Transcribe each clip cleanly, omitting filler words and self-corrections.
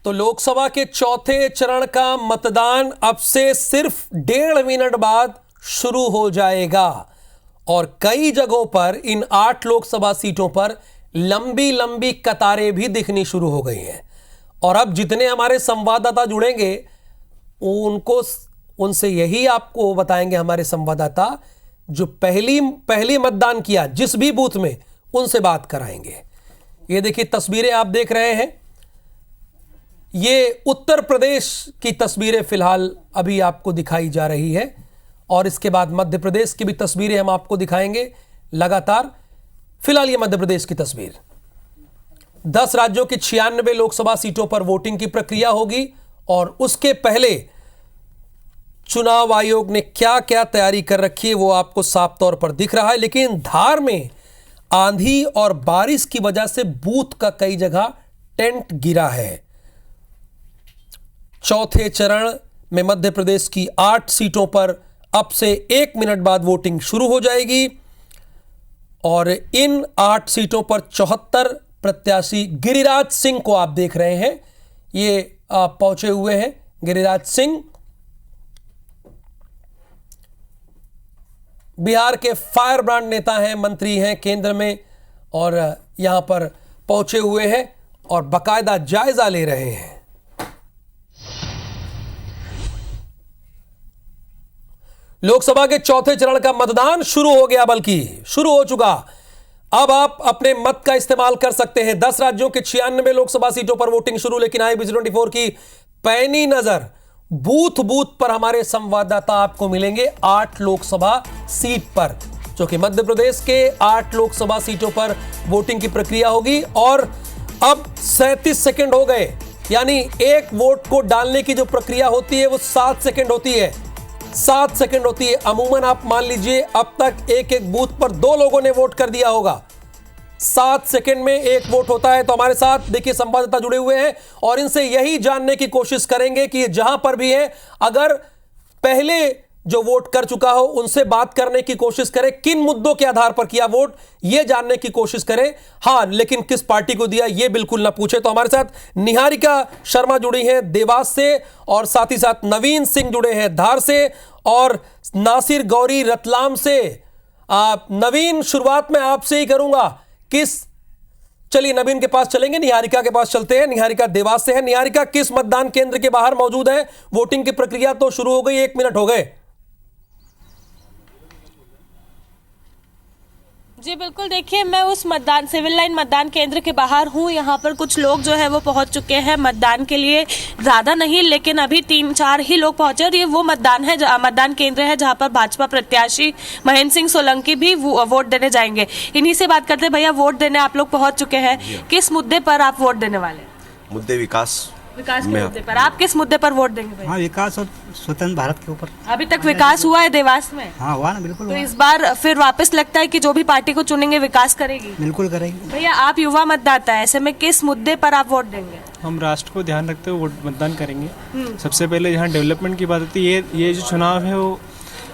तो लोकसभा के चौथे चरण का मतदान अब से सिर्फ 1.5 मिनट बाद शुरू हो जाएगा और कई जगहों पर इन 8 लोकसभा सीटों पर लंबी लंबी कतारें भी दिखनी शुरू हो गई हैं। और अब जितने हमारे संवाददाता जुड़ेंगे उनसे यही आपको बताएंगे हमारे संवाददाता जो पहली मतदान किया जिस भी बूथ में, उनसे बात कराएंगे। ये देखिए तस्वीरें आप देख रहे हैं, ये उत्तर प्रदेश की तस्वीरें फिलहाल अभी आपको दिखाई जा रही है और इसके बाद मध्य प्रदेश की भी तस्वीरें हम आपको दिखाएंगे लगातार। फिलहाल ये मध्य प्रदेश की तस्वीर। 10 राज्यों की 96 लोकसभा सीटों पर वोटिंग की प्रक्रिया होगी और उसके पहले चुनाव आयोग ने क्या क्या तैयारी कर रखी है वो आपको साफ तौर पर दिख रहा है। लेकिन धार में आंधी और बारिश की वजह से बूथ का कई जगह टेंट गिरा है। चौथे चरण में मध्य प्रदेश की 8 सीटों पर अब से 1 मिनट बाद वोटिंग शुरू हो जाएगी और इन 8 सीटों पर 74 प्रत्याशी गिरिराज सिंह को आप देख रहे हैं, ये पहुंचे हुए हैं। गिरिराज सिंह बिहार के फायर ब्रांड नेता हैं, मंत्री हैं केंद्र में और यहां पर पहुंचे हुए हैं और बाकायदा जायजा ले रहे हैं। लोकसभा के चौथे चरण का मतदान शुरू हो गया, बल्कि शुरू हो चुका। अब आप अपने मत का इस्तेमाल कर सकते हैं। 10 राज्यों के 96 लोकसभा सीटों पर वोटिंग शुरू, लेकिन IBC24 की पैनी नजर बूथ बूथ पर हमारे संवाददाता आपको मिलेंगे 8 लोकसभा सीट पर, जो कि मध्य प्रदेश के 8 लोकसभा सीटों पर वोटिंग की प्रक्रिया होगी। और अब 37 सेकंड हो गए, यानी एक वोट को डालने की जो प्रक्रिया होती है वो 7 सेकंड होती है। 7 सेकंड होती है। अमूमन आप मान लीजिए अब तक एक बूथ पर 2 लोगों ने वोट कर दिया होगा। 7 सेकंड में एक वोट होता है। तो हमारे साथ देखिए संवाददाता जुड़े हुए हैं और इनसे यही जानने की कोशिश करेंगे कि जहां पर भी है, अगर पहले जो वोट कर चुका हो उनसे बात करने की कोशिश करें, किन मुद्दों के आधार पर किया वोट यह जानने की कोशिश करें। हां, लेकिन किस पार्टी को दिया यह बिल्कुल ना पूछे। तो हमारे साथ निहारिका शर्मा जुड़ी हैं देवास से और साथ ही साथ नवीन सिंह जुड़े हैं धार से और नासिर गौरी रतलाम से। नवीन, शुरुआत में आपसे ही करूंगा, चलिए नवीन के पास चलेंगे, निहारिका के पास चलते हैं। निहारिका देवास से है। निहारिका, किस मतदान केंद्र के बाहर मौजूद है? वोटिंग की प्रक्रिया तो शुरू हो गई, 1 मिनट हो गए। जी बिल्कुल, देखिए मैं उस सिविल लाइन मतदान केंद्र के बाहर हूँ। यहाँ पर कुछ लोग जो है वो पहुँच चुके हैं मतदान के लिए, ज़्यादा नहीं लेकिन अभी 3-4 ही लोग पहुँचे और ये वो मतदान केंद्र है जहाँ पर भाजपा प्रत्याशी महेंद्र सिंह सोलंकी भी वोट देने जाएंगे। इन्हीं से बात करते हैं। भैया, वोट देने आप लोग पहुँच चुके हैं, किस मुद्दे पर आप वोट देने वाले? मुद्दे विकास के मुद्दे पर। आप किस मुद्दे पर वोट देंगे? हाँ, विकास और स्वतंत्र भारत के ऊपर। अभी तक विकास हुआ है देवास में? हाँ, हुआ ना, बिल्कुल। तो इस बार फिर वापस लगता है कि जो भी पार्टी को चुनेंगे विकास करेगी? बिल्कुल करेगी। भैया, आप युवा मतदाता है, ऐसे में किस मुद्दे पर आप वोट देंगे? हम राष्ट्र को ध्यान रखते हुए वोट मतदान करेंगे। सबसे पहले यहाँ डेवलपमेंट की बात होती है, ये जो चुनाव है वो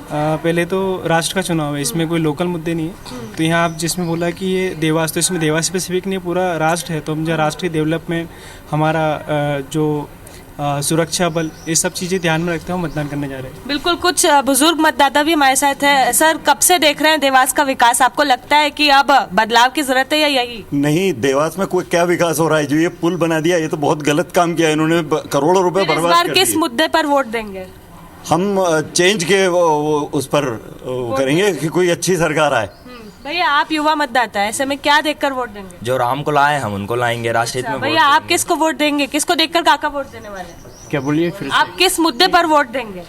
पहले तो राष्ट्र का चुनाव है, इसमें कोई लोकल मुद्दे नहीं है। तो यहाँ आप जिसमें बोला कि ये देवास, तो इसमें देवास स्पेसिफिक नहीं, पूरा राष्ट्र है। तो हम जो राष्ट्रीय डेवलपमेंट, हमारा जो सुरक्षा बल, ये सब चीजें ध्यान में रखते हुए मतदान करने जा रहे हैं। बिल्कुल, कुछ बुजुर्ग मतदाता भी हमारे साथ है। सर, कब से देख रहे हैं देवास का विकास? आपको लगता है कि अब बदलाव की जरूरत है या यही? नहीं, देवास में कोई क्या विकास हो रहा है? जो ये पुल बना दिया, ये तो बहुत गलत काम किया इन्होंने, करोड़ों रुपए बर्बाद कर दिए। किस मुद्दे पर वोट देंगे? हम चेंज के उस पर करेंगे कि कोई अच्छी सरकार आए। भैया, आप युवा मतदाता है, ऐसे में क्या देखकर वोट देंगे? जो राम को लाए हम उनको लाएंगे, राष्ट्रहित में। भैया, आप किसको वोट देंगे? किसको देखकर काका वोट देने वाले? क्या बोलिए फिर? आप किस मुद्दे पर वोट देंगे?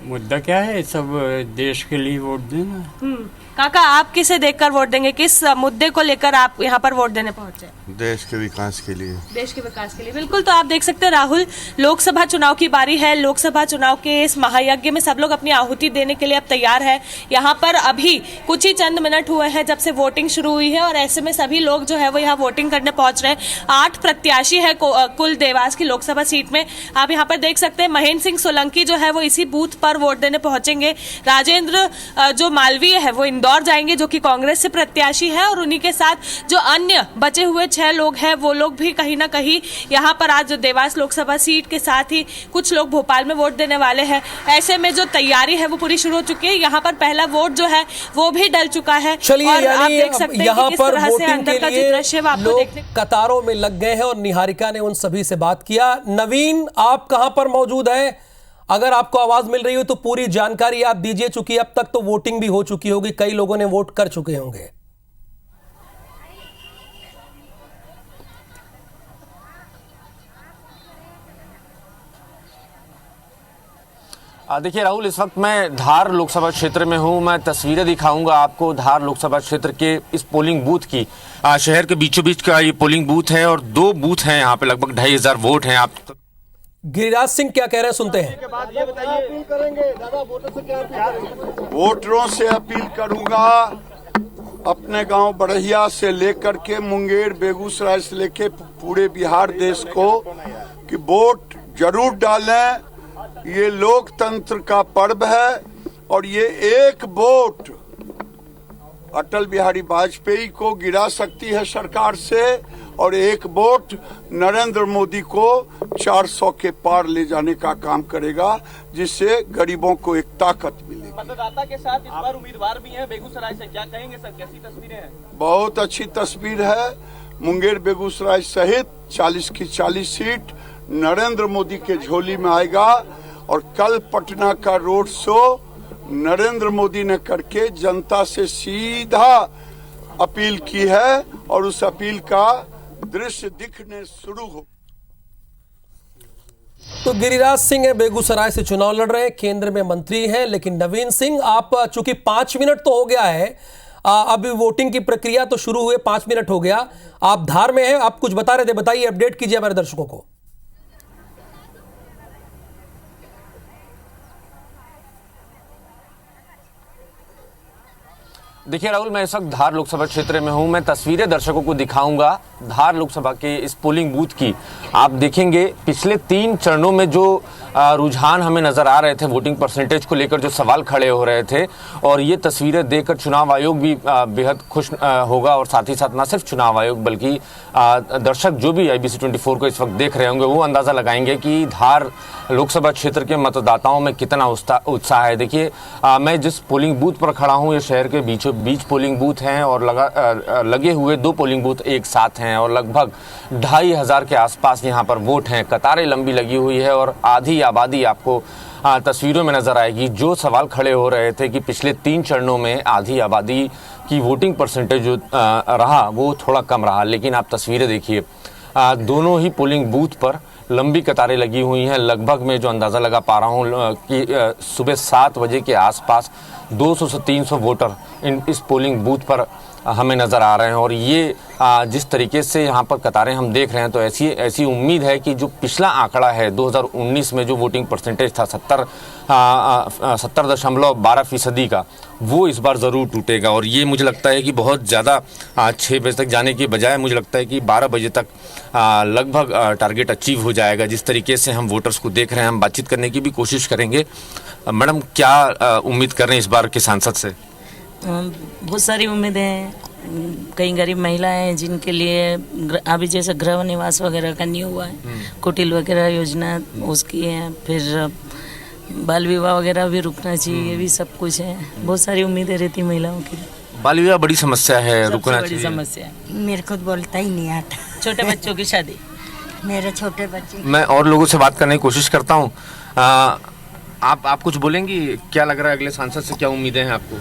मुद्दा क्या है? सब देश के लिए वोट देना। काका, आप किसे देखकर वोट देंगे? किस मुद्दे को लेकर आप यहाँ पर वोट देने पहुंचे? देश के विकास के लिए। देश के विकास के लिए, बिल्कुल। तो आप देख सकते हैं राहुल, लोकसभा चुनाव की बारी है। लोकसभा चुनाव के इस महायज्ञ में सब लोग अपनी आहुति देने के लिए अब तैयार है। यहाँ पर अभी कुछ ही चंद मिनट हुए हैं जब से वोटिंग शुरू हुई है और ऐसे में सभी लोग जो है वो यहाँ वोटिंग करने पहुंच रहे हैं। 8 प्रत्याशी है कुल देवास की लोकसभा सीट में। आप यहाँ पर देख सकते हैं महेंद्र सिंह सोलंकी जो है वो इसी बूथ पर पर वोट देने पहुंचेंगे। राजेंद्र जो मालवीय है वो इंदौर जाएंगे, जो कि कांग्रेस से प्रत्याशी है, और उन्हीं के साथ जो अन्य बचे हुए 6 लोग हैं वो लोग भी कहीं ना कहीं यहाँ पर आज देवास लोकसभा सीट के साथ ही कुछ लोग भोपाल में वोट देने वाले हैं। ऐसे में जो तैयारी है वो पूरी शुरू हो चुकी है। यहाँ पर पहला वोट जो है वो भी डल चुका है। चलिए, और आप यानी देख सकते हैं यहाँ कि किस पर तरह से वोटिंग अंदर के का जो लिए दृश्य है वो आपको लोग देखने कतारों में लग गए हैं और निहारिका ने उन सभी से बात किया। नवीन, आप कहां पर मौजूद हैं? अगर आपको आवाज मिल रही हो तो पूरी जानकारी आप दीजिए, चूंकि अब तक तो वोटिंग भी हो चुकी होगी, कई लोगों ने वोट कर चुके होंगे। देखिए राहुल, इस वक्त मैं धार लोकसभा क्षेत्र में हूं। मैं तस्वीरें दिखाऊंगा आपको धार लोकसभा क्षेत्र के इस पोलिंग बूथ की। शहर के बीचों बीच का ये पोलिंग बूथ है और 2 बूथ हैं यहाँ पे, लगभग 2500 वोट हैं। आप गिरिराज सिंह क्या कह रहे हैं, सुनते हैं। वोटरों से अपील करूंगा, अपने गांव बढ़िया से लेकर के मुंगेर, बेगूसराय से लेकर पूरे बिहार देश को कि वोट जरूर डालें। ये लोकतंत्र का पर्व है और ये एक वोट अटल बिहारी वाजपेयी को गिरा सकती है सरकार से, और एक वोट नरेंद्र मोदी को 400 के पार ले जाने का काम करेगा, जिससे गरीबों को एक ताकत मिलेगी। मतदाता के साथ इस बार उम्मीदवार भी हैं बेगूसराय से, क्या कहेंगे सर, कैसी तस्वीरें हैं? बहुत अच्छी तस्वीर है। मुंगेर, बेगूसराय सहित 40 की 40 सीट नरेंद्र मोदी के झोली में आएगा। और कल पटना का रोड शो नरेंद्र मोदी ने करके जनता से सीधा अपील की है और उस अपील का दृश्य दिखने शुरू हो। तो गिरिराज सिंह है, बेगूसराय से चुनाव लड़ रहे हैं, केंद्र में मंत्री हैं। लेकिन नवीन सिंह, आप चूंकि 5 मिनट तो हो गया है, अभी वोटिंग की प्रक्रिया तो शुरू हुए, 5 मिनट हो गया, आप धार में हैं, आप कुछ बता रहे थे, बताइए, अपडेट कीजिए हमारे दर्शकों को। देखिए राहुल, मैं इस वक्त धार लोकसभा क्षेत्र में हूं। मैं तस्वीरें दर्शकों को दिखाऊंगा धार लोकसभा के इस पोलिंग बूथ की। आप देखेंगे पिछले 3 चरणों में जो रुझान हमें नजर आ रहे थे, वोटिंग परसेंटेज को लेकर जो सवाल खड़े हो रहे थे, और ये तस्वीरें देखकर चुनाव आयोग भी बेहद खुश होगा। और साथ ही साथ न सिर्फ चुनाव आयोग बल्कि दर्शक जो भी IBC 24 को इस वक्त देख रहे होंगे वो अंदाजा लगाएंगे कि धार लोकसभा क्षेत्र के मतदाताओं में कितना उत्साह है। देखिए, मैं जिस पोलिंग बूथ पर खड़ा हूँ, ये शहर के बीचों बीच पोलिंग बूथ हैं और लगे हुए 2 पोलिंग बूथ एक साथ हैं और लगभग 2500 के आसपास यहाँ पर वोट हैं। कतारें लंबी लगी हुई है और आधी आबादी आपको तस्वीरों में नजर आएगी। जो सवाल खड़े हो रहे थे कि पिछले 3 चरणों में आधी आबादी की वोटिंग परसेंटेज जो रहा वो थोड़ा कम रहा, लेकिन आप तस्वीरें देखिए, दोनों ही पोलिंग बूथ पर लंबी कतारें लगी हुई हैं। लगभग मैं जो अंदाज़ा लगा पा रहा हूँ कि सुबह 7 बजे के आसपास 200 से 300 वोटर इस पोलिंग बूथ पर हमें नज़र आ रहे हैं। और ये जिस तरीके से यहाँ पर कतारें हम देख रहे हैं, तो ऐसी उम्मीद है कि जो पिछला आंकड़ा है 2019 में जो वोटिंग परसेंटेज था 70.12% का, वो इस बार ज़रूर टूटेगा। और ये मुझे लगता है कि बहुत ज़्यादा 6 बजे तक जाने की बजाय मुझे लगता है कि 12 बजे तक लगभग टारगेट अचीव हो जाएगा। जिस तरीके से हम वोटर्स को देख रहे हैं, हम बातचीत करने की भी कोशिश करेंगे। मैडम, क्या उम्मीद कर रहे हैं इस बार के सांसद से? बहुत सारी उम्मीदें हैं। कई गरीब महिलाएं हैं जिनके लिए अभी जैसे गृह निवास वगैरह का नहीं हुआ है, कुटिल वगैरह योजना उसकी है, फिर बाल विवाह वगैरह भी रुकना चाहिए, ये भी सब कुछ है। बहुत सारी उम्मीदें रहती महिलाओं की। बाल विवाह बड़ी समस्या है, रुकना बड़ी चाहिए। समस्या है। मेरे को बोलता ही नहीं आता। छोटे बच्चों की शादी, मेरे छोटे बच्चे। मैं और लोगों से बात करने की कोशिश करता हूँ। आप कुछ बोलेंगी? क्या लग रहा है अगले सांसद से, क्या उम्मीदें हैं आपको?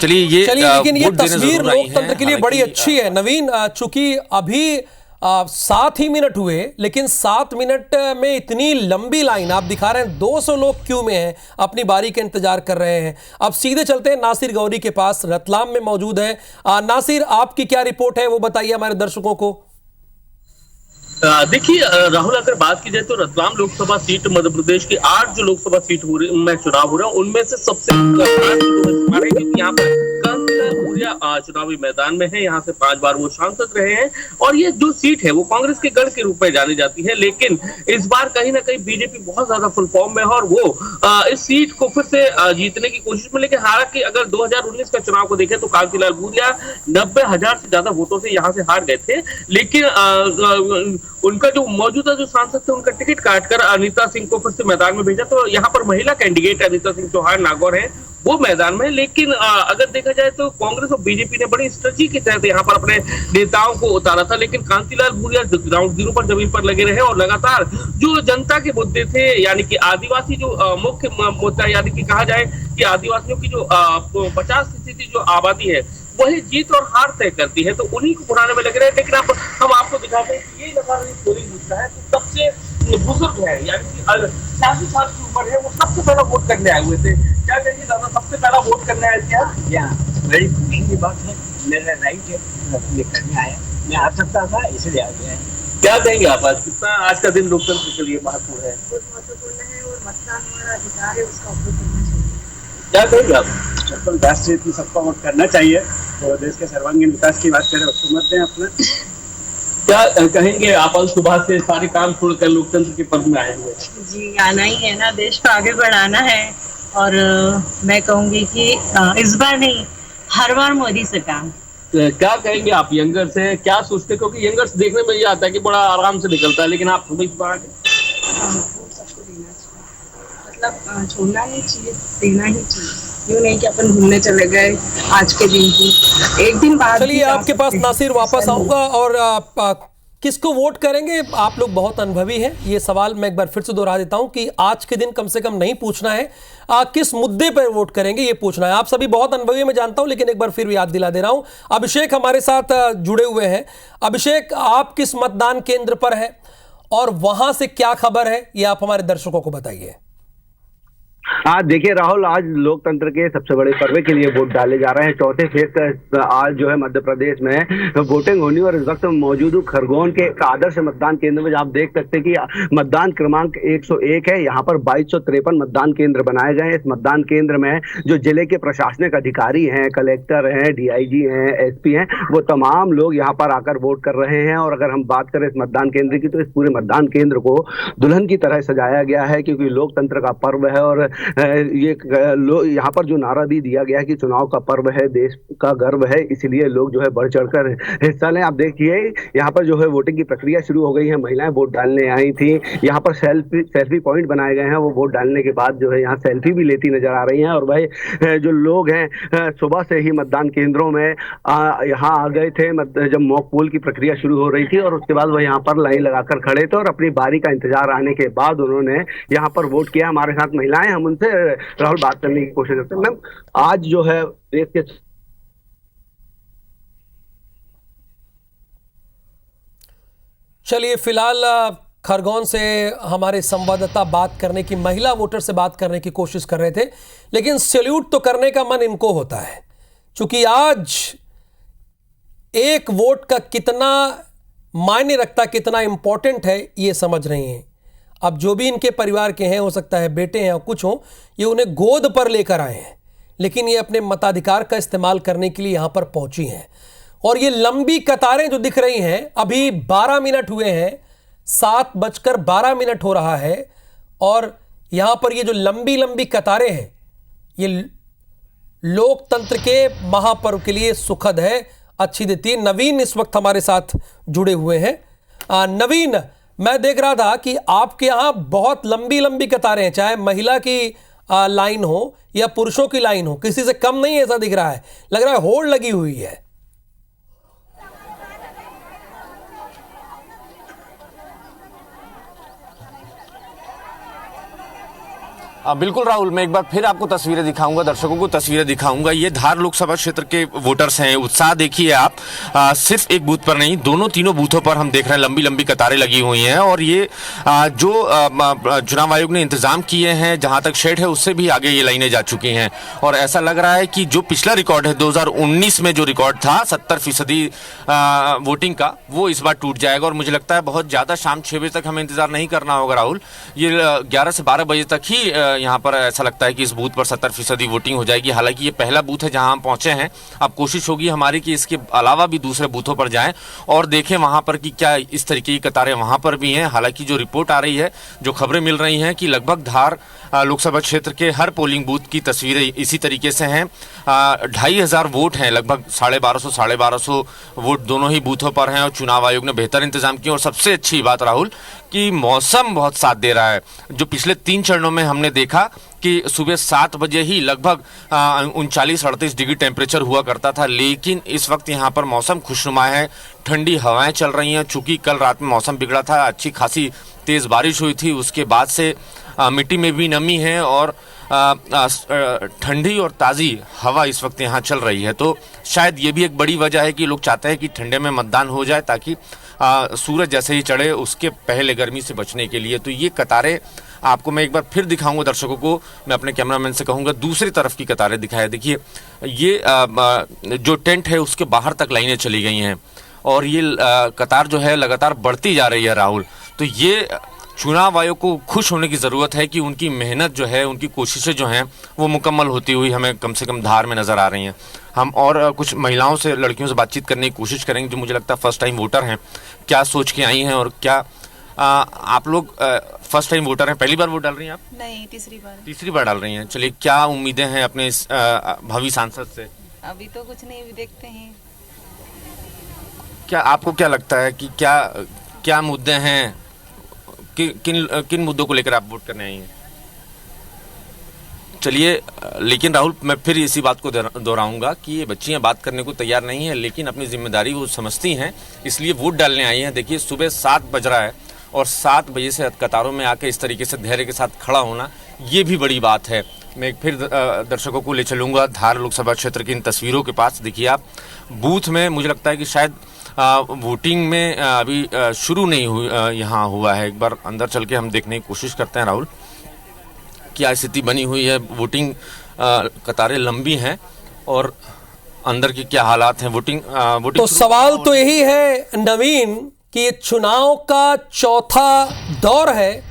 चलिए, लेकिन ये तस्वीर लोकतंत्र के लिए बड़ी अच्छी है नवीन। चूंकि अभी 7 ही मिनट हुए, लेकिन 7 मिनट में इतनी लंबी लाइन आप दिखा रहे हैं। 200 लोग क्यू में हैं, अपनी बारी का इंतजार कर रहे हैं। अब सीधे चलते हैं नासिर गौरी के पास, रतलाम में मौजूद है। नासिर, आपकी क्या रिपोर्ट है वो बताइए हमारे दर्शकों को। देखिए राहुल, अगर बात की जाए तो रतलाम लोकसभा सीट मध्य प्रदेश की 8 जो लोकसभा सीट में चुनाव हो रहा है, उनमें से सबसे यहाँ पर भूरिया चुनावी मैदान में है। यहाँ से 5 बार वो सांसद रहे हैं और ये जो सीट है वो कांग्रेस के गढ़ के रूप में जानी जाती है, लेकिन इस बार कहीं ना कहीं बीजेपी बहुत ज्यादा फुल फॉर्म में है और वो इस सीट को फिर से जीतने की कोशिश में। लेकिन हालांकि अगर 2019 का चुनाव को देखें तो कांतिलाल भूरिया 90,000 से ज्यादा वोटों से यहाँ से हार गए थे, लेकिन उनका जो मौजूदा जो सांसद थे उनका टिकट काटकर अनीता सिंह को फिर से मैदान में भेजा। तो यहाँ पर महिला कैंडिडेट अनीता सिंह चौहान नागौर है वो मैदान में। लेकिन अगर देखा जाए तो कांग्रेस और बीजेपी ने बड़ी स्ट्रेटजी के तहत यहाँ पर अपने नेताओं को उतारा था, लेकिन कांतिलाल भूरिया ग्राउंड जीरो पर जमीन पर लगे रहे और लगातार जो जनता के मुद्दे थे, यानी कि आदिवासी जो मुख्य मुद्दा, यानी कि कहा जाए कि आदिवासियों की जो 50% जो आबादी है वही जीत और हार तय करती है, तो उन्हीं को पुराने में लग रहे हैं। लेकिन अब हम आपको दिखाते हैं कि ये लगातार पोलिंग बूथ है तो सबसे बुजुर्ग है, यानी कि 40 साल की उम्र है, वो सबसे पहला वोट करने आए हुए थे। क्या कहेंगे दादा, सबसे पहला वोट करने आए क्या? बड़ी खुशी की बात है, मेरा राइट है, ये करने आया। मैं आ सकता था इसलिए आ गया है। क्या कहेंगे आप, आज कितना आज का दिन लोकतंत्र के लिए महत्वपूर्ण है? बहुत महत्वपूर्ण है और मतदान हमारा अधिकार है, उसका उपयोग करना चाहिए। क्या कहेंगे आप? बिल्कुल, राष्ट्रीय हित में सबको वोट करना चाहिए और देश के सर्वांगीण विकास की बात करें उसको मत दें अपना। क्या कहेंगे आप, आज सुबह से सारे काम छोड़कर लोकतंत्र के पर्व में आए हुए? जी, आना ही है ना, देश को आगे बढ़ाना है। और मैं कहूँगी कि इस बार नहीं, हर बार मोदी सरकार। क्या कहेंगे आप यंगर से, क्या सोचते? क्योंकि यंगर्स देखने में ये आता है कि बड़ा आराम से निकलता है, लेकिन आप सुबह सुबह आगे सबको देना चाहिए, मतलब छोड़ना नहीं चाहिए, देना ही चाहिए। यूँ नहीं कि अपन घूमने चले गए आज के दिन की, एक दिन बाद। चलिए आपके पास नासिर वापस आऊंगा और किसको वोट करेंगे? आप लोग बहुत अनुभवी हैं, ये सवाल मैं एक बार फिर से दोहरा देता हूं कि आज के दिन कम से कम नहीं पूछना है किस मुद्दे पर वोट करेंगे, ये पूछना है। आप सभी बहुत अनुभवी, मैं जानता हूं, लेकिन एक बार फिर याद दिला दे रहा हूं। अभिषेक हमारे साथ जुड़े हुए हैं। अभिषेक, आप किस मतदान केंद्र पर है और वहां से क्या खबर है, ये आप हमारे दर्शकों को बताइए। हाँ देखिए राहुल, आज लोकतंत्र के सबसे बड़े पर्व के लिए वोट डाले जा रहे हैं। चौथे फेज का आज जो है मध्य प्रदेश में वोटिंग होनी और इस वक्त मौजूद हूँ खरगोन के आदर्श मतदान केंद्र में। आप देख सकते हैं कि मतदान क्रमांक 101 है। यहाँ पर 2253 मतदान केंद्र बनाए गए हैं। इस मतदान केंद्र में जो जिले के प्रशासनिक अधिकारी हैं, कलेक्टर हैं, DIG हैं, SP हैं, वो तमाम लोग यहाँ पर आकर वोट कर रहे हैं। और अगर हम बात करें इस मतदान केंद्र की, तो इस पूरे मतदान केंद्र को दुल्हन की तरह सजाया गया है, क्योंकि लोकतंत्र का पर्व है। और ये यहाँ पर जो नारा भी दिया गया है कि चुनाव का पर्व है, देश का गर्व है, इसलिए लोग जो है बढ़ चढ़कर हिस्सा लें। आप देखिए यहाँ पर जो है वोटिंग की प्रक्रिया शुरू हो गई है। महिलाएं वोट डालने आई थी। यहाँ पर सेल्फी पॉइंट बनाए गए हैं। वो वोट डालने के बाद जो है यहाँ सेल्फी भी लेती नजर आ रही हैं। और भाई जो लोग हैं सुबह से ही मतदान केंद्रों में यहाँ आ गए थे जब मॉक पोल की प्रक्रिया शुरू हो रही थी, और उसके बाद वह यहाँ पर लाइन लगाकर खड़े थे और अपनी बारी का इंतजार आने के बाद उन्होंने यहाँ पर वोट किया। हमारे साथ महिलाएं, हम उनसे राहुल बात करने की कोशिश करते हैं। मैम, आज जो है देश के चलिए फिलहाल खरगोन से हमारे संवाददाता बात करने की, महिला वोटर से बात करने की कोशिश कर रहे थे, लेकिन सैल्यूट तो करने का मन इनको होता है, क्योंकि आज एक वोट का कितना मायने रखता, कितना इंपॉर्टेंट है, ये समझ रही हैं। अब जो भी इनके परिवार के हैं, हो सकता है बेटे हैं और कुछ हो, ये उन्हें गोद पर लेकर आए हैं, लेकिन ये अपने मताधिकार का इस्तेमाल करने के लिए यहाँ पर पहुंची हैं। और ये लंबी कतारें जो दिख रही हैं, अभी 12 मिनट हुए हैं, 7:12 हो रहा है, और यहाँ पर ये जो लंबी लंबी कतारें हैं, ये लोकतंत्र के महापर्व के लिए सुखद है, अच्छी देती है। नवीन इस वक्त हमारे साथ जुड़े हुए हैं। नवीन, मैं देख रहा था कि आपके यहाँ बहुत लंबी लंबी कतारें हैं, चाहे महिला की लाइन हो या पुरुषों की लाइन हो, किसी से कम नहीं ऐसा दिख रहा है, लग रहा है होड़ लगी हुई है। बिल्कुल राहुल, मैं एक बार फिर आपको तस्वीरें दिखाऊंगा, दर्शकों को तस्वीरें दिखाऊंगा। ये धार लोकसभा क्षेत्र के वोटर्स हैं। उत्साह देखिए आप, सिर्फ एक बूथ पर नहीं, तीनों बूथों पर हम देख रहे हैं लंबी लंबी कतारें लगी हुई हैं। और ये जो चुनाव आयोग ने इंतजाम किए हैं, जहां तक शेड है उससे भी आगे ये लाइनें जा चुकी हैं। और ऐसा लग रहा है कि जो पिछला रिकॉर्ड है 2019 में जो रिकॉर्ड था 70% वोटिंग का, वो इस बार टूट जाएगा। और मुझे लगता है बहुत ज़्यादा शाम 6 बजे तक हमें इंतजार नहीं करना होगा राहुल। ये 11 से 12 बजे तक ही यहाँ पर ऐसा लगता है कि इस बूथ पर 70% वोटिंग हो जाएगी। हालांकि ये पहला बूथ है जहाँ हम पहुँचे हैं। अब कोशिश होगी हमारी कि इसके अलावा भी दूसरे बूथों पर जाएं और देखें वहाँ पर कि क्या इस तरीके की कतारें वहाँ पर भी हैं। हालांकि जो रिपोर्ट आ रही है, जो खबरें मिल रही हैं कि लगभग धार लोकसभा क्षेत्र के हर पोलिंग बूथ की तस्वीरें इसी तरीके से हैं। 2500 वोट हैं, लगभग 1250 वोट दोनों ही बूथों पर हैं और चुनाव आयोग ने बेहतर इंतजाम किए। और सबसे अच्छी बात राहुल कि मौसम बहुत साथ दे रहा है। जो पिछले 3 चरणों में हमने देखा कि सुबह 7 बजे ही लगभग 39-38 डिग्री टेम्परेचर हुआ करता था, लेकिन इस वक्त यहाँ पर मौसम खुशनुमा है, ठंडी हवाएं चल रही हैं। चूंकि कल रात में मौसम बिगड़ा था, अच्छी खासी तेज़ बारिश हुई थी, उसके बाद से मिट्टी में भी नमी है और ठंडी और ताज़ी हवा इस वक्त यहाँ चल रही है। तो शायद ये भी एक बड़ी वजह है कि लोग चाहते हैं कि ठंडे में मतदान हो जाए ताकि सूरज जैसे ही चढ़े उसके पहले गर्मी से बचने के लिए। तो ये कतारें आपको मैं एक बार फिर दिखाऊंगा, दर्शकों को मैं अपने कैमरामैन से कहूँगा दूसरी तरफ की कतारें दिखाएं। देखिए ये जो टेंट है उसके बाहर तक लाइनें चली गई हैं और ये कतार जो है लगातार बढ़ती जा रही है राहुल। तो ये चुनाव आयोग को खुश होने की ज़रूरत है कि उनकी मेहनत जो है, उनकी कोशिशें जो हैं वो मुकम्मल होती हुई हमें कम से कम धार में नज़र आ रही हैं। हम और कुछ महिलाओं से, लड़कियों से बातचीत करने की कोशिश करेंगे जो मुझे लगता है फर्स्ट टाइम वोटर हैं, क्या सोच के आई हैं और क्या आप लोग फर्स्ट टाइम वोटर हैं, पहली बार वोट डाल रही हैं आप? नहीं, तीसरी बार डाल रही हैं। चलिए, क्या उम्मीदें हैं अपने इस भावी सांसद से? अभी तो कुछ नहीं, देखते हैं। क्या आपको क्या लगता है कि क्या मुद्दे हैं, किन मुद्दों को लेकर आप वोट करने आई हैं? चलिए, लेकिन राहुल मैं फिर इसी बात को दोहराऊंगा कि ये बच्चियां बात करने को तैयार नहीं है, लेकिन अपनी जिम्मेदारी वो समझती हैं, इसलिए वोट डालने आई हैं। देखिए सुबह 7 बज रहा है और 7 बजे से कतारों में आकर इस तरीके से धैर्य के साथ खड़ा होना, ये भी बड़ी बात है। मैं फिर दर्शकों को ले चलूँगा धार लोकसभा क्षेत्र की इन तस्वीरों के पास। देखिए आप बूथ में, मुझे लगता है कि शायद वोटिंग में अभी शुरू नहीं हुई, यहाँ हुआ है। एक बार अंदर चल के हम देखने की कोशिश करते हैं राहुल, क्या स्थिति बनी हुई है। वोटिंग कतारें लंबी हैं और अंदर की क्या हालात हैं। वोटिंग तो सवाल तो यही है नवीन कि ये चुनाव का चौथा दौर है